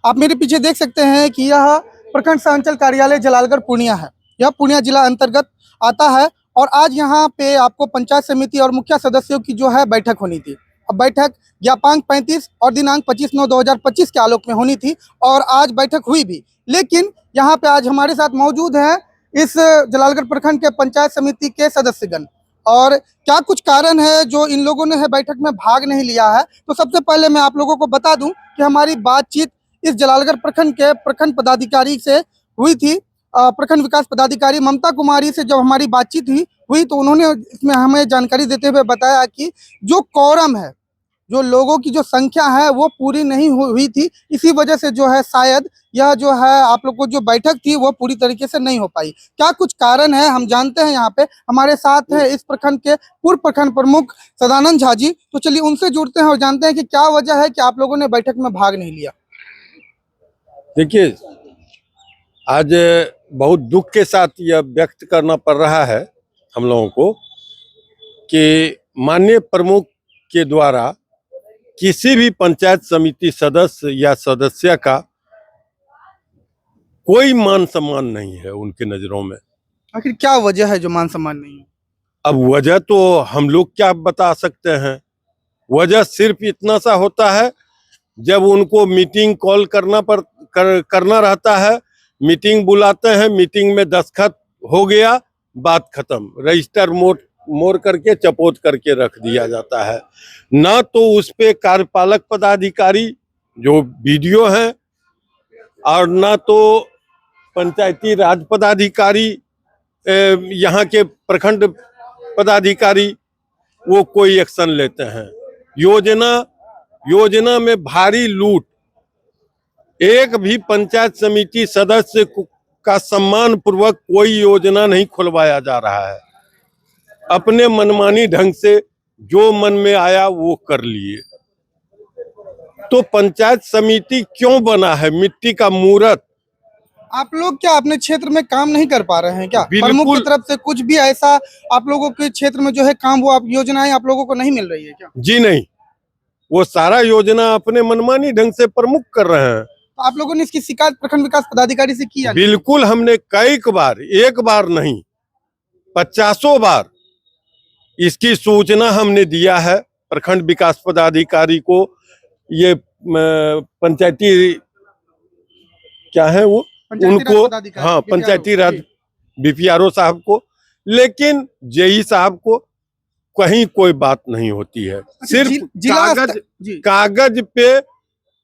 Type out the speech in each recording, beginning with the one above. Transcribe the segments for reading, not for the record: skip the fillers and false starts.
आप मेरे पीछे देख सकते हैं कि यह प्रखंड सह अंचल कार्यालय जलालगढ़ पूर्णिया है। यह पूर्णिया जिला अंतर्गत आता है और आज यहाँ पे आपको पंचायत समिति और मुखिया सदस्यों की जो है बैठक होनी थी। अब बैठक ज्ञापांक 35 और दिनांक 25/9/2025 के आलोक में होनी थी और आज बैठक हुई भी। लेकिन यहाँ पे आज हमारे साथ मौजूद हैं इस जलालगढ़ प्रखंड के पंचायत समिति के सदस्यगण, और क्या कुछ कारण है जो इन लोगों ने बैठक में भाग नहीं लिया है। तो सबसे पहले मैं आप लोगों को बता दूं कि हमारी बातचीत इस जलालगढ़ प्रखंड के प्रखंड पदाधिकारी से हुई थी। प्रखंड विकास पदाधिकारी ममता कुमारी से जब हमारी बातचीत हुई तो उन्होंने इसमें हमें जानकारी देते हुए बताया कि जो कोरम है, जो लोगों की जो संख्या है वो पूरी नहीं हुई थी। इसी वजह से जो है शायद यह जो है आप लोग को जो बैठक थी वो पूरी तरीके से नहीं हो पाई। क्या कुछ कारण है हम जानते हैं। यहाँ पे हमारे साथ है इस प्रखंड के पूर्व प्रखंड प्रमुख सदानंद झा जी। तो चलिए उनसे जुड़ते हैं और जानते हैं कि क्या वजह है कि आप लोगों ने बैठक में भाग नहीं लिया। देखिए, आज बहुत दुख के साथ यह व्यक्त करना पड़ रहा है हम लोगों को कि माननीय प्रमुख के द्वारा किसी भी पंचायत समिति सदस्य या सदस्य का कोई मान सम्मान नहीं है उनके नजरों में। आखिर क्या वजह है जो मान सम्मान नहीं है? अब वजह तो हम लोग क्या बता सकते हैं। वजह सिर्फ इतना सा होता है, जब उनको मीटिंग कॉल करना रहता है, मीटिंग बुलाते हैं, मीटिंग में दस्तखत हो गया, बात खत्म, रजिस्टर मोड़ करके चपोत करके रख दिया जाता है। ना तो उस पे कार्यपालक पदाधिकारी जो बीडीओ हैं और ना तो पंचायती राज पदाधिकारी, यहाँ के प्रखंड पदाधिकारी वो कोई एक्शन लेते हैं। योजना में भारी लूट, एक भी पंचायत समिति सदस्य का सम्मान पूर्वक कोई योजना नहीं खुलवाया जा रहा है। अपने मनमानी ढंग से जो मन में आया वो कर लिए। तो पंचायत समिति क्यों बना है? मिट्टी का मूर्त। आप लोग क्या अपने क्षेत्र में काम नहीं कर पा रहे हैं क्या? प्रमुख की तरफ से कुछ भी ऐसा आप लोगों के क्षेत्र में जो है काम, वो आप योजनाएं आप लोगों को नहीं मिल रही है क्या? जी नहीं, वो सारा योजना अपने मनमानी ढंग से प्रमुख कर रहे हैं। तो आप लोगों ने इसकी शिकायत प्रखंड विकास पदाधिकारी से की? बिल्कुल, हमने कई बार, एक बार नहीं 50 बार इसकी सूचना हमने दिया है प्रखंड विकास पदाधिकारी को। ये पंचायती क्या है वो, उनको, हाँ, पंचायती राज बीपीआरओ साहब को, लेकिन जेई साहब को कहीं कोई बात नहीं होती है। सिर्फ कागज पे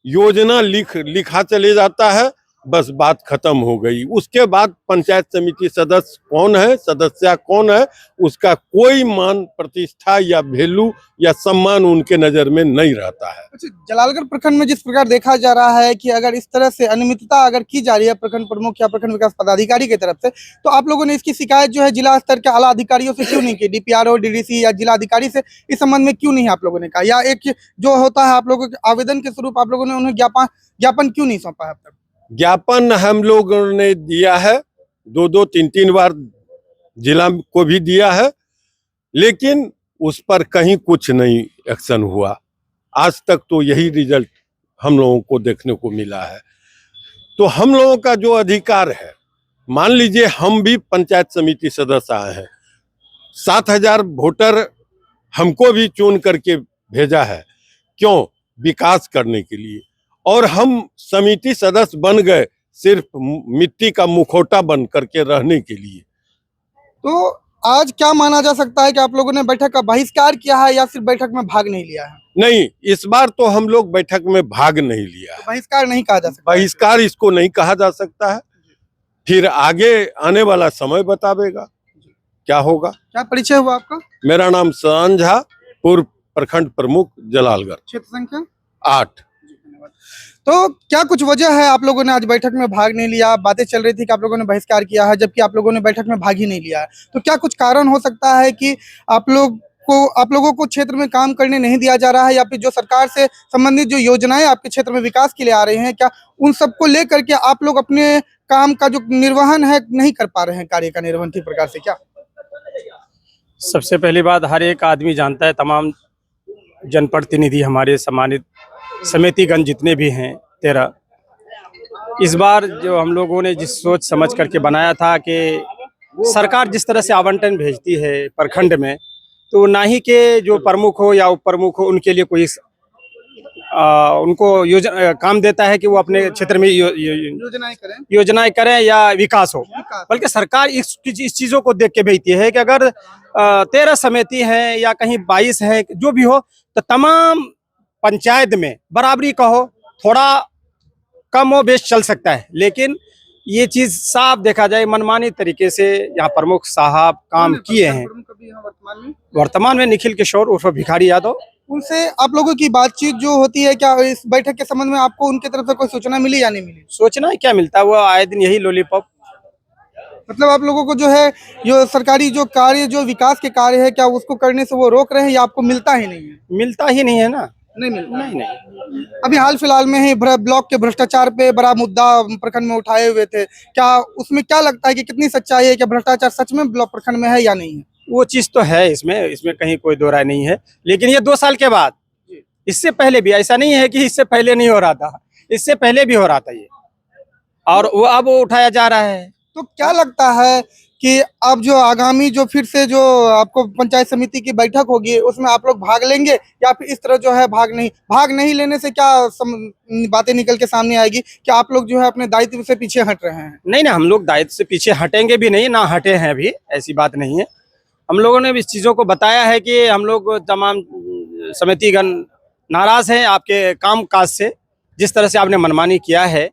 योजना लिखा चले जाता है, बस बात खत्म हो गई। उसके बाद पंचायत समिति सदस्य कौन है, सदस्य कौन है, उसका कोई मान प्रतिष्ठा या वैल्यू या सम्मान उनके नजर में नहीं रहता है। अच्छा, जलालगढ़ प्रखंड में जिस प्रकार देखा जा रहा है कि अगर इस तरह से अनियमितता अगर की जा रही है प्रखंड प्रमुख या प्रखंड विकास पदाधिकारी की तरफ से, तो आप लोगों ने इसकी शिकायत जो है जिला स्तर के आला अधिकारियों से क्यों नहीं की? डीपीआरओ, डीडीसी या जिला अधिकारी से इस संबंध में क्यों नहीं आप लोगों ने कहा? या एक जो होता है आप लोगों के आवेदन के स्वरूप आप लोगों ने उन्हें ज्ञापन क्यों नहीं सौंपा है अब तक? ज्ञापन हम लोगों ने दिया है, 2-2, 3-3 बार जिला को भी दिया है, लेकिन उस पर कहीं कुछ नहीं एक्शन हुआ। आज तक तो यही रिजल्ट हम लोगों को देखने को मिला है। तो हम लोगों का जो अधिकार है, मान लीजिए हम भी पंचायत समिति सदस्य आए हैं, 7,000 वोटर हमको भी चुन करके भेजा है, क्यों? विकास करने के लिए। और हम समिति सदस्य बन गए सिर्फ मिट्टी का मुखौटा बन करके रहने के लिए। तो आज क्या माना जा सकता है कि आप लोगों ने बैठक का बहिष्कार किया है या सिर्फ बैठक में भाग नहीं लिया है? नहीं, इस बार तो हम लोग बैठक में भाग नहीं लिया है। तो बहिष्कार नहीं कहा जा सकता? बहिष्कार इसको नहीं कहा जा सकता है। फिर आगे आने वाला समय बतावेगा क्या होगा। क्या परिचय हुआ आपका? मेरा नाम सदानंद झा, पूर्व प्रखंड प्रमुख जलालगढ़, क्षेत्र संख्या 8। तो क्या कुछ वजह है आप लोगों ने आज बैठक में भाग नहीं लिया? बातें चल रही थी कि आप लोगों ने बहिष्कार किया है, जबकि आप लोगों ने बैठक में भाग ही नहीं लिया है। तो क्या कुछ कारण हो सकता है कि आप लोगों को क्षेत्र में काम करने नहीं दिया जा रहा है, या फिर जो सरकार से संबंधित जो योजनाएं आपके क्षेत्र में विकास के लिए आ रही हैं, क्या उन सबको लेकर के आप लोग अपने काम का जो निर्वहन है नहीं कर पा रहे हैं, कार्य का निर्वहन ठीक प्रकार से? क्या सबसे पहली बात, हर एक आदमी जानता है, तमाम जनप्रतिनिधि हमारे सम्मानित समितिगण जितने भी हैं 13, इस बार जो हम लोगों ने जिस सोच समझ करके बनाया था कि सरकार जिस तरह से आवंटन भेजती है प्रखंड में, तो ना ही के जो प्रमुख हो या उप प्रमुख हो उनके लिए कोई उनको काम देता है कि वो अपने क्षेत्र में योजनाएं करें या विकास हो, बल्कि सरकार इस चीज़ों को देख के भेजती है कि अगर 13 समिति हैं या कहीं 22 है, जो भी हो, तो तमाम पंचायत में बराबरी का हो, थोड़ा कम हो बेश चल सकता है, लेकिन ये चीज़ साफ देखा जाए मनमानी तरीके से यहाँ प्रमुख साहब काम किए हैं। वर्तमान में निखिल किशोर उर्फ भिखारी यादव। उनसे आप लोगों की बातचीत जो होती है, क्या इस बैठक के संबंध में आपको उनके तरफ से कोई सूचना मिली या नहीं मिली? सोचना क्या मिलता है, वो आए दिन यही लॉलीपॉप। मतलब आप लोगों को जो है जो सरकारी जो कार्य जो विकास के कार्य है, क्या उसको करने से वो रोक रहे हैं या आपको मिलता ही नहीं है? मिलता ही नहीं है ना। नहीं मिलता। नहीं। अभी हाल फिलहाल में ही ब्लॉक के भ्रष्टाचार पे बड़ा मुद्दा प्रखंड में उठाए हुए थे, क्या उसमें क्या लगता है कि कितनी सच्चाई है, क्या भ्रष्टाचार सच में ब्लॉक प्रखंड में है या नहीं है? वो चीज़ तो है, इसमें कहीं कोई दो राय नहीं है, लेकिन ये 2 साल के बाद, इससे पहले भी ऐसा नहीं है कि इससे पहले नहीं हो रहा था, इससे पहले भी हो रहा था ये, और वो अब वो उठाया जा रहा है। तो क्या लगता है कि अब जो आगामी जो फिर से जो आपको पंचायत समिति की बैठक होगी उसमें आप लोग भाग लेंगे या फिर इस तरह जो है भाग नहीं लेने से क्या बातें निकल के सामने आएगी कि आप लोग जो है अपने दायित्व से पीछे हट रहे हैं? नहीं, हम लोग दायित्व से पीछे हटेंगे भी नहीं, ना हटे हैं अभी, ऐसी बात नहीं है। हम लोगों ने भी इस चीज़ों को बताया है कि हम लोग तमाम समितिगण नाराज हैं आपके काम काज से, जिस तरह से आपने मनमानी किया है।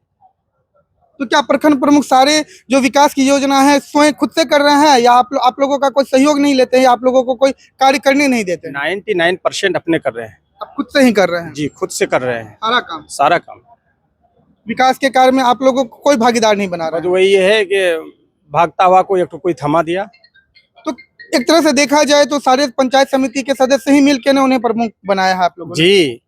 तो क्या प्रखंड प्रमुख सारे जो विकास की योजना है स्वयं खुद से कर रहे हैं या आप लोगों का कोई सहयोग नहीं लेते हैं, आप लोगों को कोई कार्य करने नहीं देते? 99% अपने कर रहे हैं। आप खुद से ही कर रहे हैं? जी, खुद से कर रहे हैं सारा काम। विकास के कार्य में आप लोगों को कोई भागीदार नहीं बना रहा? तो वही है कि भागता हुआ कोई एक कोई थमा दिया। तो एक तरह से देखा जाए तो सारे पंचायत समिति के सदस्य ही मिलकर ने उन्हें प्रमुख बनाया है आप लोगों ने। जी,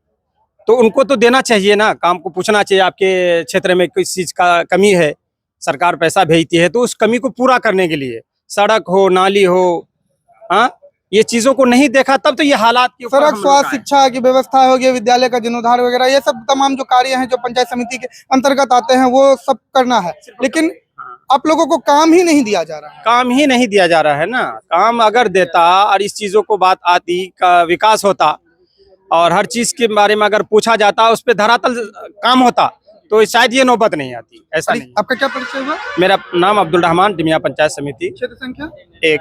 तो उनको तो देना चाहिए ना, काम को पूछना चाहिए आपके क्षेत्र में किस चीज़ का कमी है, सरकार पैसा भेजती है तो उस कमी को पूरा करने के लिए सड़क हो, नाली हो, हाँ, ये चीज़ों को नहीं देखा तब तो ये हालात के ऊपर सड़क, हम लोग स्वास्थ्य, आए। शिक्षा की व्यवस्था हो गई, विद्यालय का जीर्णोद्धार वगैरह, ये सब तमाम जो कार्य हैं जो पंचायत समिति के अंतर्गत आते हैं वो सब करना है, लेकिन आप लोगों को काम ही नहीं दिया जा रहा है। काम ही नहीं दिया जा रहा है ना। काम अगर देता और इस चीज़ों को बात आती का विकास होता और हर चीज़ के बारे में अगर पूछा जाता, उस पर धरातल काम होता, तो शायद ये नौबत नहीं आती। ऐसा नहीं। आपका क्या परिचय हुआ? मेरा नाम अब्दुल रहमान, डिमिया पंचायत समिति क्षेत्र संख्या 1।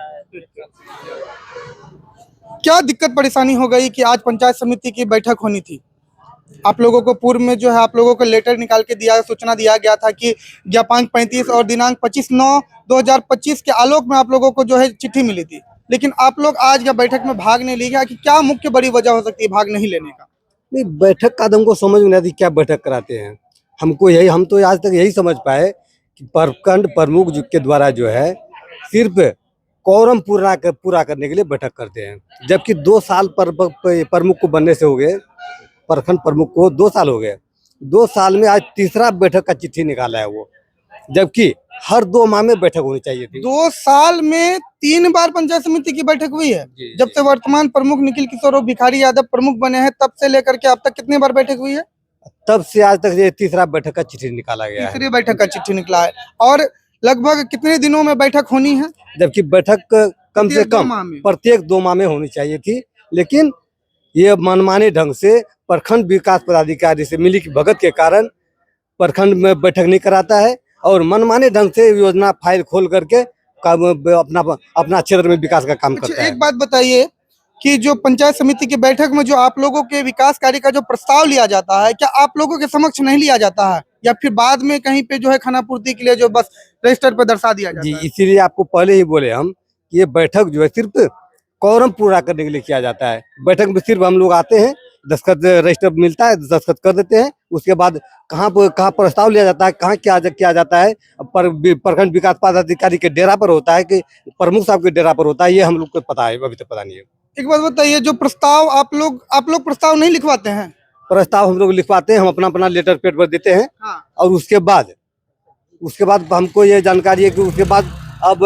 क्या दिक्कत परेशानी हो गई कि आज पंचायत समिति की बैठक होनी थी? आप लोगों को पूर्व में जो है आप लोगों को लेटर निकाल के सूचना दिया गया था कि ज्ञापांक 35 और दिनांक 25/9/2025 के आलोक में आप लोगों को जो है चिट्ठी मिली थी, लेकिन आप लोग आज या बैठक में भाग नहीं लिया कि क्या मुख्य बड़ी वजह हो सकती है भाग नहीं लेने का? नहीं, बैठक का हमको समझ में नहीं आती क्या बैठक कराते हैं। हम तो आज तक यही समझ पाए कि प्रखंड प्रमुख के द्वारा जो है सिर्फ कोरम पूरा करने के लिए बैठक करते हैं, जबकि 2 साल प्रमुख को बनने से हो गए, प्रखंड प्रमुख को 2 साल हो गए। 2 साल में आज तीसरा बैठक का चिट्ठी निकाला है वो, जबकि हर 2 माह में बैठक होनी चाहिए थी। 2 साल में 3 बार पंचायत समिति की बैठक हुई है। जब से वर्तमान प्रमुख निखिल किशोर और भिखारी यादव प्रमुख बने हैं तब से लेकर के अब तक कितनी बार बैठक हुई है? तब से आज तक ये तीसरा बैठक का चिट्ठी निकाला गया है। तीसरी बैठक का चिट्ठी निकला है और लगभग कितने दिनों में बैठक होनी है? जबकि बैठक कम से कम प्रत्येक 2 माह में होनी चाहिए थी, लेकिन ये मनमाने ढंग से प्रखंड विकास पदाधिकारी से मिली भगत के कारण प्रखंड में बैठक नहीं कराता है और मनमाने ढंग से योजना फाइल खोल करके अपना क्षेत्र में विकास का काम करता है। एक बात बताइए कि जो पंचायत समिति की बैठक में जो आप लोगों के विकास कार्य का जो प्रस्ताव लिया जाता है, क्या आप लोगों के समक्ष नहीं लिया जाता है या फिर बाद में कहीं पे जो है खानापूर्ति के लिए जो बस रजिस्टर पर दर्शा दिया जाता है? इसीलिए आपको पहले ही बोले हम कि ये बैठक जो है सिर्फ कोरम पूरा करने के लिए किया जाता है। बैठक में सिर्फ हम लोग आते हैं, दस्तखत रजिस्टर मिलता है, दस्तखत कर देते हैं, उसके बाद कहाँ प्रस्ताव लिया जाता है, कहाँ क्या किया जाता है, प्रखंड विकास पदाधिकारी के डेरा पर होता है कि प्रमुख साहब के डेरा पर होता है, ये हम लोग को पता है, अभी तक पता नहीं है। एक बात बताइए, जो प्रस्ताव आप लोग प्रस्ताव नहीं लिखवाते हैं? प्रस्ताव हम लोग लिखवाते हैं, हम अपना लेटर पेड पर देते हैं। हाँ। और उसके बाद हमको ये जानकारी है कि उसके बाद अब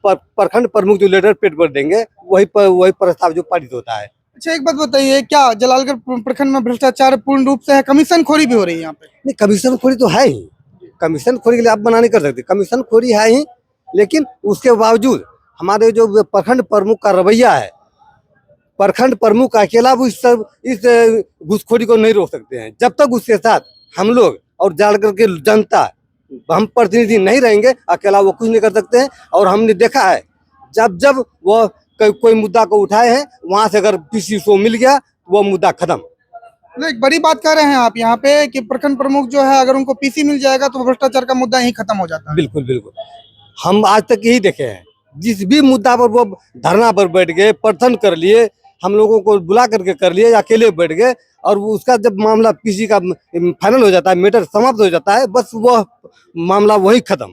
प्रखंड प्रमुख जो लेटर पेड पर देंगे वही प्रस्ताव जो पारित होता है। अच्छा, एक बात बताइए, क्या जलालगढ़ प्रखंड में भ्रष्टाचार पूर्ण रूप से है? कमीशन खोरी भी हो रही है यहाँ पे? नहीं, कमीशन खोरी तो है ही, कमीशन खोरी के लिए आप मना नहीं कर सकते, कमीशन खोरी है ही, लेकिन उसके बावजूद हमारे जो प्रखंड प्रमुख का रवैया है, प्रखंड प्रमुख अकेला वो इस घूसखोरी को नहीं रोक सकते हैं। जब तक उसके साथ हम लोग और जलालगढ़ की जनता, हम प्रतिनिधि नहीं रहेंगे, अकेला वो कुछ नहीं कर सकते हैं। और हमने देखा है जब जब वो कोई मुद्दा को उठाए हैं, वहां से अगर पीसी को मिल गया वो मुद्दा खत्म। मतलब एक बड़ी बात कह रहे हैं आप यहाँ पे कि प्रखंड प्रमुख जो है अगर उनको पीसी मिल जाएगा तो भ्रष्टाचार का मुद्दा यहीं खत्म हो जाता है। बिल्कुल बिल्कुल, हम आज तक यही देखे हैं, जिस भी मुद्दा पर वो धरना पर बैठ गए, प्रदर्शन कर लिए, हम लोगों को बुला करके कर लिए, अकेले बैठ गए, और वो उसका जब मामला पीसी का फाइनल हो जाता है, मैटर समाप्त हो जाता है, बस वह मामला वही खत्म।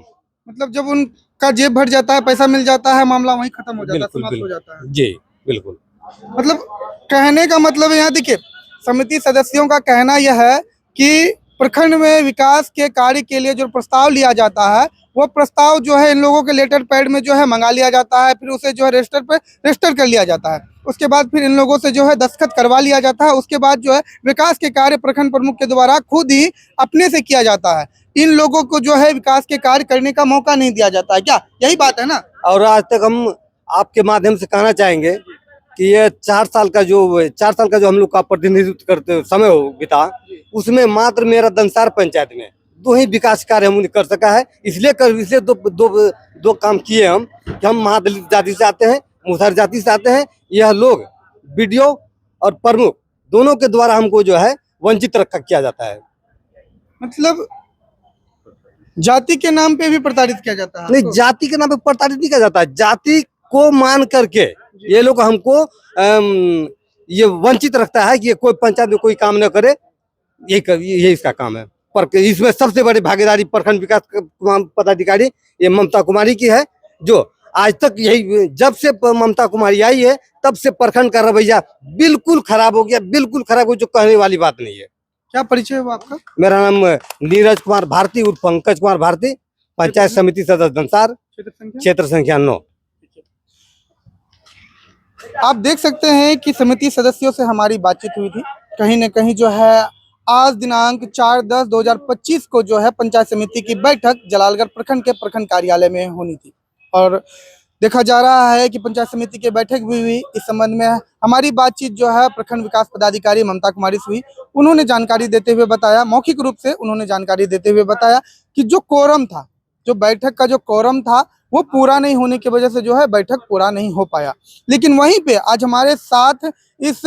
मतलब जब उनका जेब भर जाता है, पैसा मिल जाता है, मामला वहीं खत्म हो जाता है, बिल्कुल समाप्त हो जाता है। जी बिल्कुल। मतलब कहने का मतलब यहाँ देखिए, समिति सदस्यों का कहना यह है कि प्रखंड में विकास के कार्य के लिए जो प्रस्ताव लिया जाता है, वो प्रस्ताव जो है इन लोगों के लेटर पैड में जो है मंगा लिया जाता है, फिर उसे जो है रजिस्टर कर लिया जाता है, उसके बाद फिर इन लोगों से जो है दस्तखत करवा लिया जाता है, उसके बाद जो है विकास के कार्य प्रखंड प्रमुख के द्वारा खुद ही अपने से किया जाता है। इन लोगों को जो है विकास के कार्य करने का मौका नहीं दिया जाता है, क्या यही बात है ना? और आज तक हम आपके माध्यम से कहना चाहेंगे कि ये 4 साल का जो हम लोग का प्रतिनिधित्व करते समय हो बिता, उसमें मात्र मेरा दंसार पंचायत में 2 ही विकास कार्य हम कर सका है। इसलिए दो काम किए हम कि हम महादलित जाति से आते हैं, मुसहर जाति से आते हैं। यह लोग बीडीओ और प्रमुख दोनों के द्वारा हमको जो है वंचित किया जाता है। मतलब जाति के नाम पे भी प्रताड़ित किया जाता है? नहीं, जाति के नाम पे प्रताड़ित नहीं किया जाता है, जाति को मान करके ये लोग हमको ये वंचित रखता है कि ये कोई पंचायत में कोई काम न करे, यही इसका काम है। पर इसमें सबसे बड़ी भागीदारी प्रखंड विकास पदाधिकारी ये ममता कुमारी की है, जो आज तक यही, जब से ममता कुमारी आई है तब से प्रखंड का रवैया बिल्कुल खराब हो गया, बिल्कुल खराब हो, जो कहने वाली बात नहीं है। क्या परिचय हुआ आपका? मेरा नाम नीरज कुमार भारती उर्फ पंकज कुमार भारती, पंचायत समिति सदस्य दंसार, क्षेत्र संख्या 9। आप देख सकते हैं कि समिति सदस्यों से हमारी बातचीत हुई थी। कहीं न कहीं जो है आज दिनांक 4/10/2025 को जो है पंचायत समिति की बैठक जलालगढ़ प्रखंड के प्रखंड कार्यालय में होनी थी, और देखा जा रहा है कि पंचायत समिति की बैठक भी हुई। इस संबंध में हमारी बातचीत जो है प्रखंड विकास पदाधिकारी ममता कुमारी से हुई। उन्होंने जानकारी देते हुए बताया, मौखिक रूप से उन्होंने जानकारी देते हुए बताया कि जो कोरम था, जो बैठक का जो कोरम था, वो पूरा नहीं होने की वजह से जो है बैठक पूरा नहीं हो पाया। लेकिन वहीं पे आज हमारे साथ इस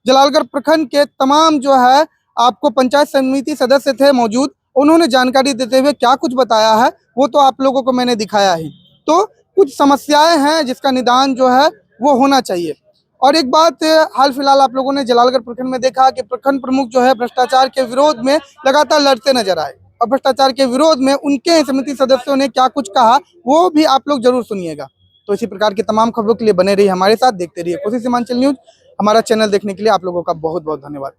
जलालगढ़ प्रखंड के तमाम जो है आपको पंचायत समिति सदस्य थे मौजूद। उन्होंने जानकारी देते हुए क्या कुछ बताया है वो तो आप लोगों को मैंने दिखाया ही। तो कुछ समस्याएं हैं जिसका निदान जो है वो होना चाहिए। और एक बात हाल फिलहाल आप लोगों ने जलालगढ़ प्रखंड में देखा कि प्रखंड प्रमुख जो है भ्रष्टाचार के विरोध में लगातार लड़ते नजर आए, और भ्रष्टाचार के विरोध में उनके समिति सदस्यों ने क्या कुछ कहा वो भी आप लोग जरूर सुनिएगा। तो इसी प्रकार की तमाम खबरों के लिए बने रहिए हमारे साथ, देखते रहिए कोसी सीमांचल न्यूज। हमारा चैनल देखने के लिए आप लोगों का बहुत बहुत धन्यवाद।